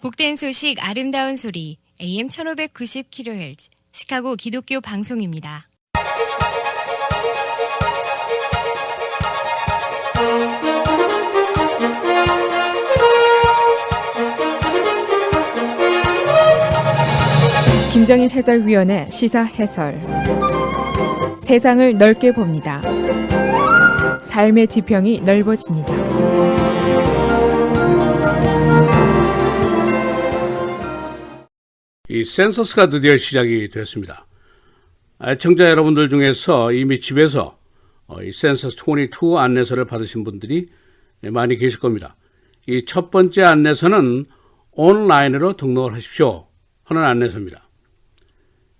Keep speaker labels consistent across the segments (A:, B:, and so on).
A: 복된 소식 아름다운 소리 AM 1590kHz 시카고 기독교 방송입니다.
B: 김정일 해설위원의 시사 해설. 세상을 넓게 봅니다. 삶의 지평이 넓어집니다.
C: 이 센서스가 드디어 시작이 됐습니다. 애청자 여러분들 중에서 이미 집에서 이 센서스 22 안내서를 받으신 분들이 많이 계실 겁니다. 이 첫 번째 안내서는 온라인으로 등록을 하십시오 하는 안내서입니다.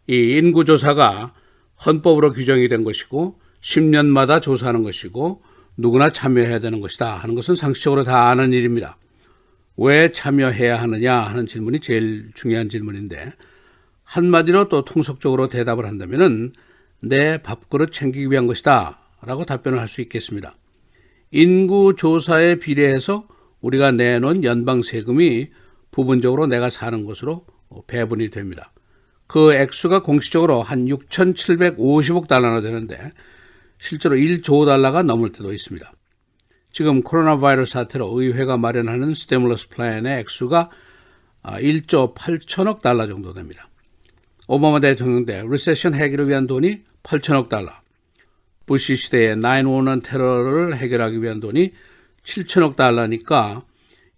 C: 이 인구조사가 헌법으로 규정이 된 것이고 10년마다 조사하는 것이고 누구나 참여해야 되는 것이다 하는 것은 상식적으로 다 아는 일입니다. 왜 참여해야 하느냐 하는 질문이 제일 중요한 질문인데, 한마디로 또 통속적으로 대답을 한다면 내 밥그릇 챙기기 위한 것이다 라고 답변을 할 수 있겠습니다. 인구조사에 비례해서 우리가 내놓은 연방세금이 부분적으로 내가 사는 것으로 배분이 됩니다. 그 액수가 공식적으로 한 6,750억 달러나 되는데 실제로 1조 달러가 넘을 때도 있습니다. 지금 코로나 바이러스 사태로 의회가 마련하는 스티뮬러스 플랜의 액수가 1조 8천억 달러 정도 됩니다. 오바마 대통령 때 리세션 해결을 위한 돈이 8천억 달러, 부시 시대의 9/11 테러를 해결하기 위한 돈이 7천억 달러니까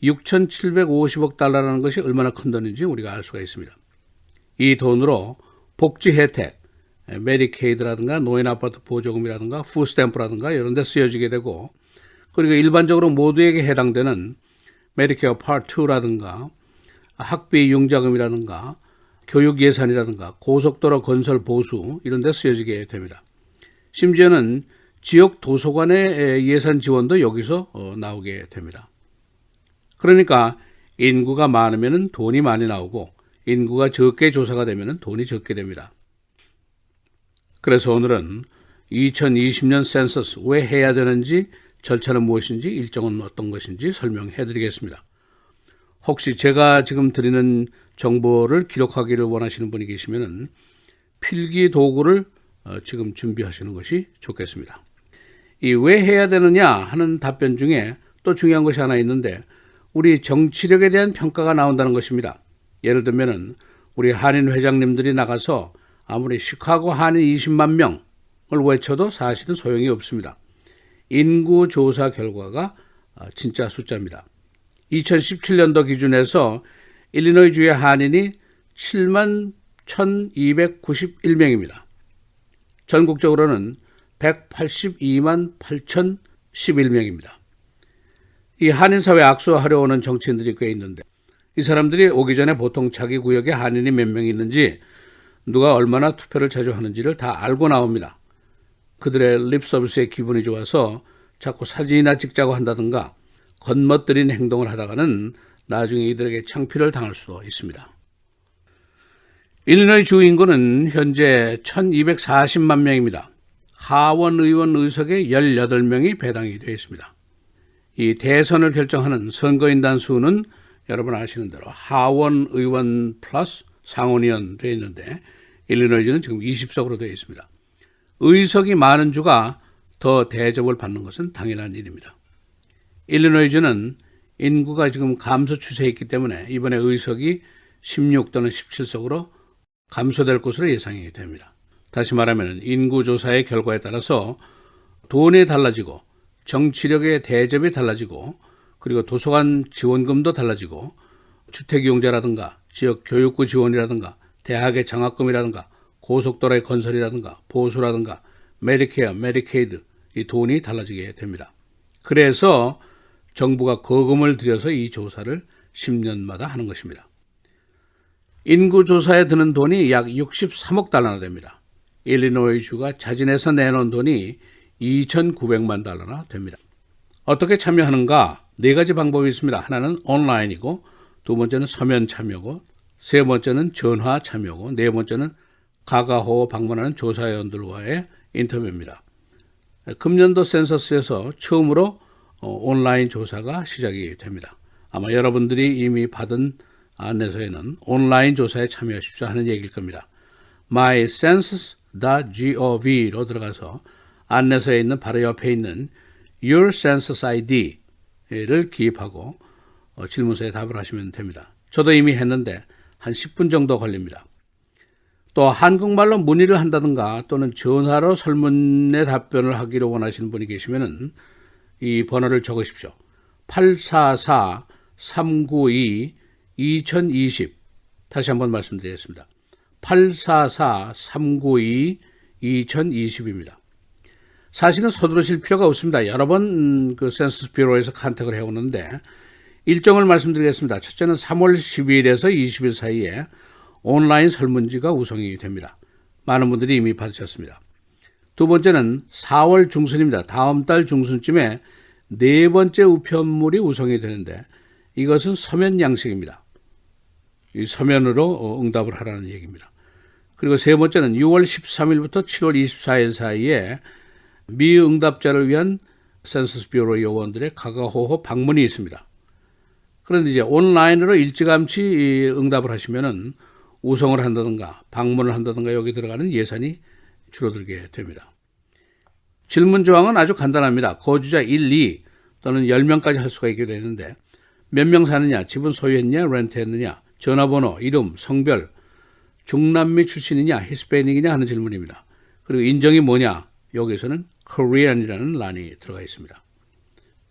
C: 6,750억 달러라는 것이 얼마나 큰 돈인지 우리가 알 수가 있습니다. 이 돈으로 복지 혜택, 메디케이드라든가 노인 아파트 보조금이라든가 푸스탬프라든가 이런 데 쓰여지게 되고, 그리고 일반적으로 모두에게 해당되는 메디케어 파트 2라든가 학비 융자금이라든가 교육 예산이라든가 고속도로 건설 보수 이런 데 쓰여지게 됩니다. 심지어는 지역 도서관의 예산 지원도 여기서 나오게 됩니다. 그러니까 인구가 많으면 돈이 많이 나오고 인구가 적게 조사가 되면 돈이 적게 됩니다. 그래서 오늘은 2020년 센서스 왜 해야 되는지, 절차는 무엇인지, 일정은 어떤 것인지 설명해 드리겠습니다. 혹시 제가 지금 드리는 정보를 기록하기를 원하시는 분이 계시면 필기 도구를 지금 준비하시는 것이 좋겠습니다. 이 왜 해야 되느냐 하는 답변 중에 또 중요한 것이 하나 있는데, 우리 정치력에 대한 평가가 나온다는 것입니다. 예를 들면 우리 한인 회장님들이 나가서 아무리 시카고 한인 20만 명을 외쳐도 사실은 소용이 없습니다. 인구조사 결과가 진짜 숫자입니다. 2017년도 기준에서 일리노이주의 한인이 7만 1,291명입니다. 전국적으로는 182만 8,011명입니다. 이 한인사회 악수하려 오는 정치인들이 꽤 있는데, 이 사람들이 오기 전에 보통 자기 구역에 한인이 몇 명 있는지, 누가 얼마나 투표를 자주 하는지를 다 알고 나옵니다. 그들의 립 서비스에 기분이 좋아서 자꾸 사진이나 찍자고 한다든가 겉멋들인 행동을 하다가는 나중에 이들에게 창피를 당할 수도 있습니다. 일리노이 주 인구는 현재 1,240만 명입니다. 하원 의원 의석에 18명이 배당이 되어 있습니다. 이 대선을 결정하는 선거인단 수는 여러분 아시는 대로 하원 의원 플러스 상원의원 되어 있는데, 일리노이주는 지금 20석으로 되어 있습니다. 의석이 많은 주가 더 대접을 받는 것은 당연한 일입니다. 일리노이주는 인구가 지금 감소 추세에 있기 때문에 이번에 의석이 16 또는 17석으로 감소될 것으로 예상이 됩니다. 다시 말하면 인구조사의 결과에 따라서 돈이 달라지고 정치력의 대접이 달라지고, 그리고 도서관 지원금도 달라지고, 주택이용자라든가 지역 교육부 지원이라든가 대학의 장학금이라든가 고속도로의 건설이라든가 보수라든가 메디케어, 메디케이드, 이 돈이 달라지게 됩니다. 그래서 정부가 거금을 들여서 이 조사를 10년마다 하는 것입니다. 인구조사에 드는 돈이 약 63억 달러나 됩니다. 일리노이주가 자진해서 내놓은 돈이 2,900만 달러나 됩니다. 어떻게 참여하는가? 4가지 방법이 있습니다. 하나는 온라인이고, 두 번째는 서면 참여고, 세 번째는 전화 참여고, 네 번째는 가가호 방문하는 조사위원들과의 인터뷰입니다. 금년도 센서스에서 처음으로 온라인 조사가 시작이 됩니다. 아마 여러분들이 이미 받은 안내서에는 온라인 조사에 참여하십시오 하는 얘기일 겁니다. mycensus.gov로 들어가서 안내서에 있는 바로 옆에 있는 Your Census ID를 기입하고 질문서에 답을 하시면 됩니다. 저도 이미 했는데 한 10분 정도 걸립니다. 또 한국말로 문의를 한다든가 또는 전화로 설문에 답변을 하기를 원하시는 분이 계시면 이 번호를 적으십시오. 844-392-2020 다시 한번 말씀드리겠습니다. 844-392-2020입니다. 사실은 서두르실 필요가 없습니다. 여러 번 그 센서스 뷰로에서 컨택을 해오는데 일정을 말씀드리겠습니다. 첫째는 3월 12일에서 20일 사이에 온라인 설문지가 우선이 됩니다. 많은 분들이 이미 받으셨습니다. 두 번째는 4월 중순입니다. 다음 달 중순쯤에 네 번째 우편물이 우선이 되는데 이것은 서면 양식입니다. 이 서면으로 응답을 하라는 얘기입니다. 그리고 세 번째는 6월 13일부터 7월 24일 사이에 미응답자를 위한 센서스 뷰로 요원들의 가가호호 방문이 있습니다. 그런데 이제 온라인으로 일찌감치 응답을 하시면은 우성을 한다든가 방문을 한다든가 여기 들어가는 예산이 줄어들게 됩니다. 질문 조항은 아주 간단합니다. 거주자 1, 2 또는 10명까지 할 수가 있게 되는데 몇 명 사느냐, 집은 소유했냐, 렌트했느냐, 전화번호, 이름, 성별, 중남미 출신이냐, 히스패닉이냐 하는 질문입니다. 그리고 인정이 뭐냐, 여기서는 Korean이라는 란이 들어가 있습니다.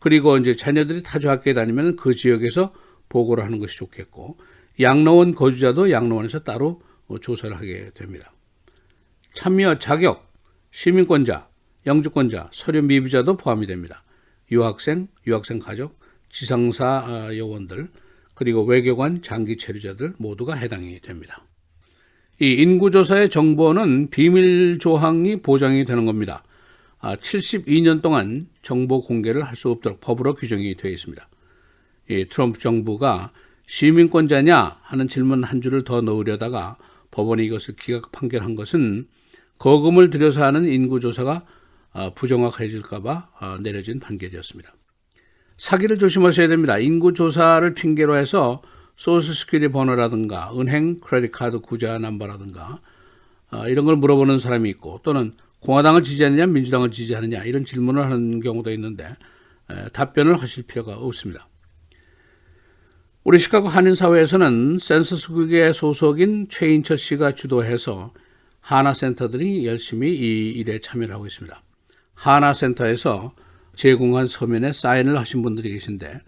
C: 그리고 이제 자녀들이 타주 학교에 다니면 그 지역에서 보고를 하는 것이 좋겠고 양로원 거주자도 양로원에서 따로 조사를 하게 됩니다. 참여 자격, 시민권자, 영주권자, 서류 미비자도 포함이 됩니다. 유학생, 유학생 가족, 지상사 요원들, 그리고 외교관, 장기 체류자들 모두가 해당이 됩니다. 이 인구조사의 정보는 비밀 조항이 보장이 되는 겁니다. 72년 동안 정보 공개를 할 수 없도록 법으로 규정이 되어 있습니다. 이 트럼프 정부가 시민권자냐 하는 질문 한 줄을 더 넣으려다가 법원이 이것을 기각 판결한 것은 거금을 들여서 하는 인구조사가 부정확해질까 봐 내려진 판결이었습니다. 사기를 조심하셔야 됩니다. 인구조사를 핑계로 해서 소셜시큐리티 번호라든가 은행 크레딧 카드 구자 넘버라든가 이런 걸 물어보는 사람이 있고 또는 공화당을 지지하느냐 민주당을 지지하느냐 이런 질문을 하는 경우도 있는데 답변을 하실 필요가 없습니다. 우리 시카고 한인사회에서는 센서스국의 소속인 최인철 씨가 주도해서 하나센터들이 열심히 이 일에 참여를 하고 있습니다. 하나센터에서 제공한 서면에 사인을 하신 분들이 계신데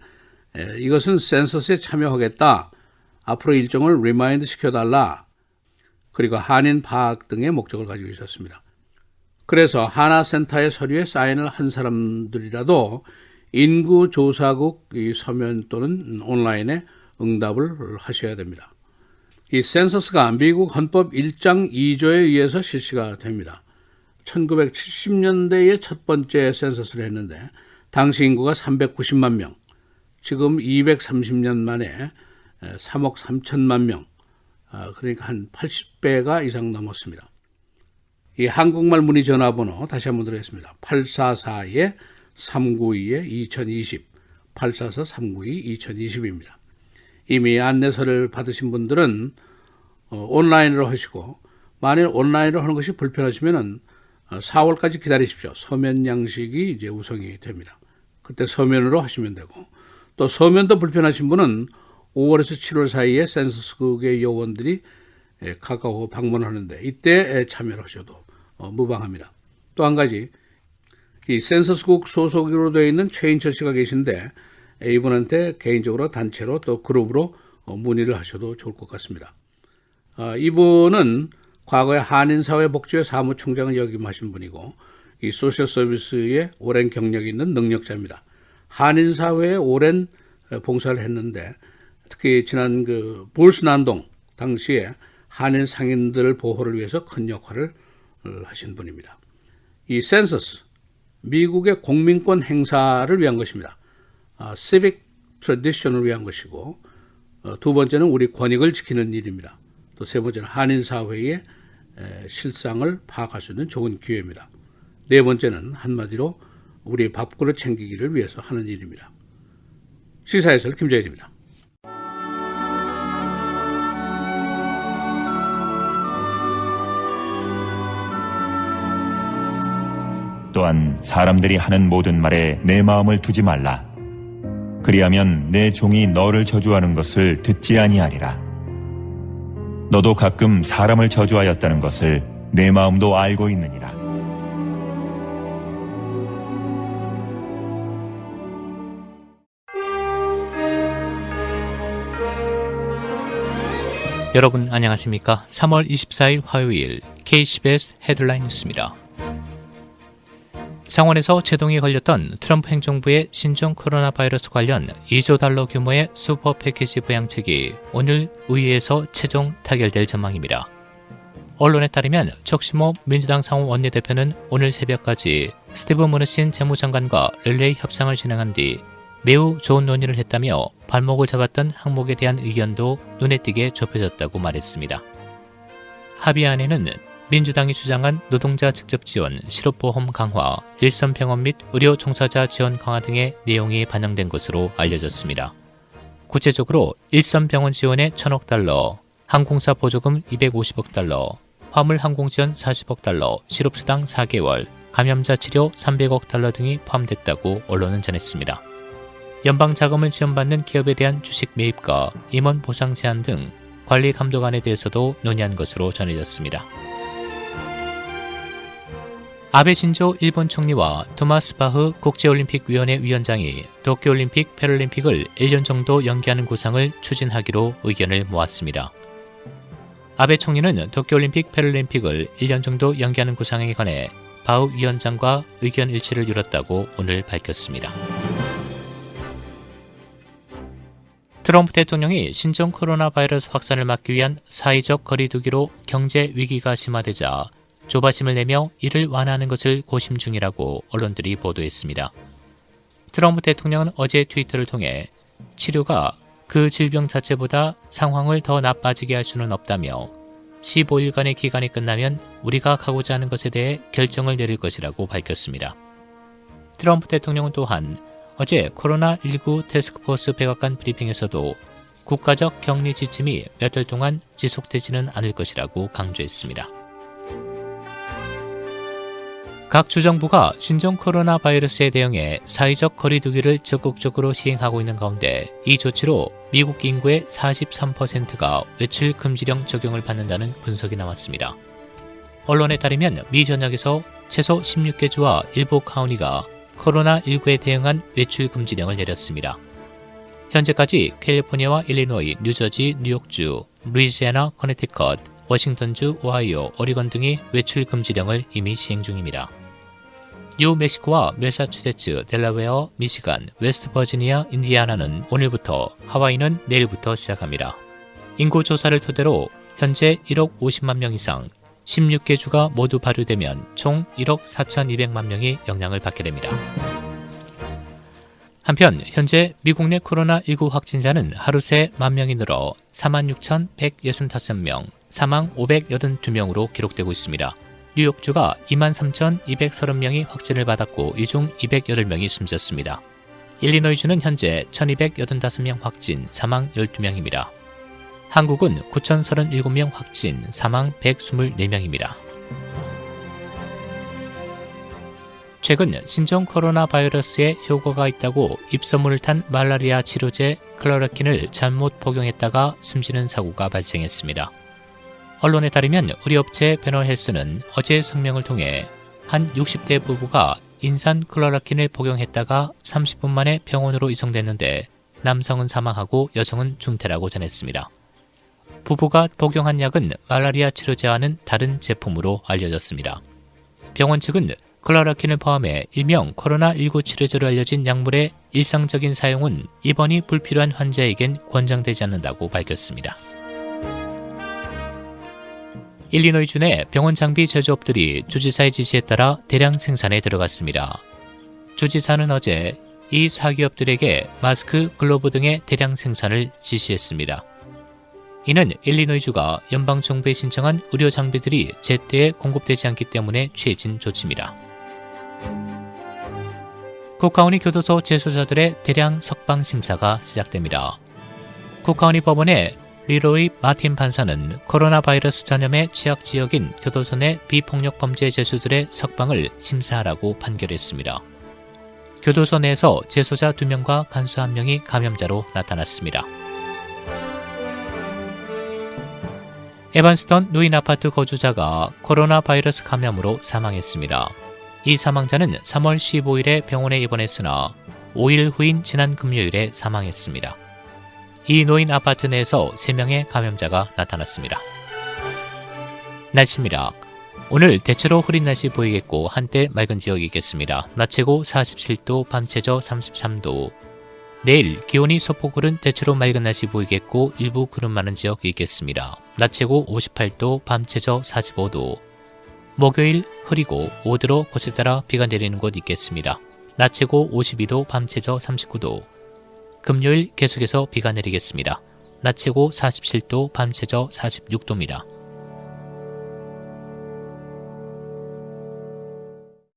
C: 이것은 센서스에 참여하겠다. 앞으로 일정을 리마인드 시켜달라. 그리고 한인 파악 등의 목적을 가지고 있었습니다. 그래서 하나센터의 서류에 사인을 한 사람들이라도 인구조사국 이 서면 또는 온라인에 응답을 하셔야 됩니다. 이 센서스가 미국 헌법 1장 2조에 의해서 실시가 됩니다. 1970년대에 첫 번째 센서스를 했는데 당시 인구가 390만 명, 지금 230년 만에 3억 3천만 명, 그러니까 한 80배가 이상 넘었습니다. 이 한국말 문의 전화번호 다시 한번 드리겠습니다. 844-392-2020, 844-392-2020입니다. 이미 안내서를 받으신 분들은 온라인으로 하시고 만일 온라인으로 하는 것이 불편하시면은 4월까지 기다리십시오. 서면 양식이 이제 우선이 됩니다. 그때 서면으로 하시면 되고 또 서면도 불편하신 분은 5월에서 7월 사이에 센서스국의 요원들이 카카오 방문하는데 이때 참여를 하셔도 무방합니다. 또 한 가지 이 센서스국 소속으로 되어 있는 최인철 씨가 계신데 이분한테 개인적으로 단체로 또 그룹으로 문의를 하셔도 좋을 것 같습니다. 이분은 과거에 한인사회복지회 사무총장을 역임하신 분이고 이 소셜 서비스에 오랜 경력이 있는 능력자입니다. 한인사회에 오랜 봉사를 했는데 특히 지난 그 볼스난동 당시에 한인 상인들 보호를 위해서 큰 역할을 하신 분입니다. 이 센서스, 미국의 공민권 행사를 위한 것입니다. civic tradition을 위한 것이고 두 번째는 우리 권익을 지키는 일입니다. 또 세 번째는 한인사회의 실상을 파악할 수 있는 좋은 기회입니다. 네 번째는 한마디로 우리 밥그릇 챙기기를 위해서 하는 일입니다. 시사해설 김재일입니다.
D: 또한 사람들이 하는 모든 말에 내 마음을 두지 말라. 그리하면 내 종이 너를 저주하는 것을 듣지 아니하리라. 너도 가끔 사람을 저주하였다는 것을 내 마음도 알고 있느니라.
E: 여러분 안녕하십니까? 3월 24일 화요일 KCBS 헤드라인 뉴스입니다. 상원에서 제동이 걸렸던 트럼프 행정부의 신종 코로나 바이러스 관련 2조 달러 규모의 슈퍼 패키지 부양책이 오늘 의회에서 최종 타결될 전망입니다. 언론에 따르면 적시모 민주당 상원 원내대표는 오늘 새벽까지 스티브 무누신 재무장관과 릴레이 협상을 진행한 뒤 매우 좋은 논의를 했다며 발목을 잡았던 항목에 대한 의견도 눈에 띄게 좁혀졌다고 말했습니다. 합의안에는 민주당이 주장한 노동자 직접 지원, 실업보험 강화, 일선병원 및 의료 종사자 지원 강화 등의 내용이 반영된 것으로 알려졌습니다. 구체적으로 일선병원 지원에 1,000억 달러, 항공사 보조금 250억 달러, 화물항공 지원 40억 달러, 실업수당 4개월, 감염자 치료 300억 달러 등이 포함됐다고 언론은 전했습니다. 연방 자금을 지원받는 기업에 대한 주식 매입과 임원 보상 제한 등 관리 감독안에 대해서도 논의한 것으로 전해졌습니다. 아베 신조 일본 총리와 토마스 바흐 국제올림픽위원회 위원장이 도쿄올림픽 패럴림픽을 1년 정도 연기하는 구상을 추진하기로 의견을 모았습니다. 아베 총리는 도쿄올림픽 패럴림픽을 1년 정도 연기하는 구상에 관해 바흐 위원장과 의견 일치를 이뤘다고 오늘 밝혔습니다. 트럼프 대통령이 신종 코로나 바이러스 확산을 막기 위한 사회적 거리두기로 경제 위기가 심화되자 조바심을 내며 이를 완화하는 것을 고심 중이라고 언론들이 보도했습니다. 트럼프 대통령은 어제 트위터를 통해 치료가 그 질병 자체보다 상황을 더 나빠지게 할 수는 없다며 15일간의 기간이 끝나면 우리가 가고자 하는 것에 대해 결정을 내릴 것이라고 밝혔습니다. 트럼프 대통령은 또한 어제 코로나19 태스크포스 백악관 브리핑에서도 국가적 격리 지침이 몇 달 동안 지속되지는 않을 것이라고 강조했습니다. 각 주정부가 신종 코로나 바이러스에 대응해 사회적 거리두기를 적극적으로 시행하고 있는 가운데 이 조치로 미국 인구의 43%가 외출 금지령 적용을 받는다는 분석이 나왔습니다. 언론에 따르면 미 전역에서 최소 16개 주와 일부 카운티가 코로나19에 대응한 외출 금지령을 내렸습니다. 현재까지 캘리포니아와 일리노이, 뉴저지, 뉴욕주, 루이지애나, 커네티컷, 워싱턴주, 오하이오, 오리건 등이 외출 금지령을 이미 시행 중입니다. 뉴멕시코와 매사추세츠, 델라웨어, 미시간, 웨스트버지니아, 인디아나는 오늘부터, 하와이는 내일부터 시작합니다. 인구 조사를 토대로 현재 1억 50만 명 이상, 16개 주가 모두 발효되면 총 1억 4,200만 명이 영향을 받게 됩니다. 한편 현재 미국 내 코로나19 확진자는 하루 새 1만 명이 늘어 46,165명, 사망 582명으로 기록되고 있습니다. 뉴욕주가 23,230명이 확진을 받았고 이 중 208명이 숨졌습니다. 일리노이주는 현재 1,285명 확진, 사망 12명입니다. 한국은 9,037명 확진, 사망 124명입니다. 최근 신종 코로나 바이러스에 효과가 있다고 입소문을 탄 말라리아 치료제 클로라킨을 잘못 복용했다가 숨지는 사고가 발생했습니다. 언론에 따르면 우리 업체 베너헬스는 어제 성명을 통해 한 60대 부부가 인산 클로라킨을 복용했다가 30분 만에 병원으로 이송됐는데 남성은 사망하고 여성은 중태라고 전했습니다. 부부가 복용한 약은 말라리아 치료제와는 다른 제품으로 알려졌습니다. 병원 측은 클로라킨을 포함해 일명 코로나19 치료제로 알려진 약물의 일상적인 사용은 입원이 불필요한 환자에겐 권장되지 않는다고 밝혔습니다. 일리노이주 내 병원 장비 제조업들이 주지사의 지시에 따라 대량 생산에 들어갔습니다. 주지사는 어제 이 사기업들에게 마스크, 글로브 등의 대량 생산을 지시했습니다. 이는 일리노이주가 연방정부에 신청한 의료 장비들이 제때에 공급되지 않기 때문에 취해진 조치입니다. 쿡카운티 교도소 재소자들의 대량 석방 심사가 시작됩니다. 쿡카운티 법원에 리로이 마틴 판사는 코로나 바이러스 전염의 취약 지역인 교도소 내 비폭력 범죄 죄수들의 석방을 심사하라고 판결했습니다. 교도소 내에서 재소자 2명과 간수 1명이 감염자로 나타났습니다. 에반스턴 노인 아파트 거주자가 코로나 바이러스 감염으로 사망했습니다. 이 사망자는 3월 15일에 병원에 입원했으나 5일 후인 지난 금요일에 사망했습니다. 이 노인 아파트 내에서 3명의 감염자가 나타났습니다. 날씨입니다. 오늘 대체로 흐린 날씨 보이겠고 한때 맑은 지역이 있겠습니다. 낮 최고 47도, 밤 최저 33도. 내일 기온이 소폭 오른 대체로 맑은 날씨 보이겠고 일부 구름 많은 지역이 있겠습니다. 낮 최고 58도, 밤 최저 45도. 목요일 흐리고 5도로 곳에 따라 비가 내리는 곳 있겠습니다. 낮 최고 52도, 밤 최저 39도. 금요일 계속해서 비가 내리겠습니다. 낮 최고 47도, 밤 최저 46도입니다.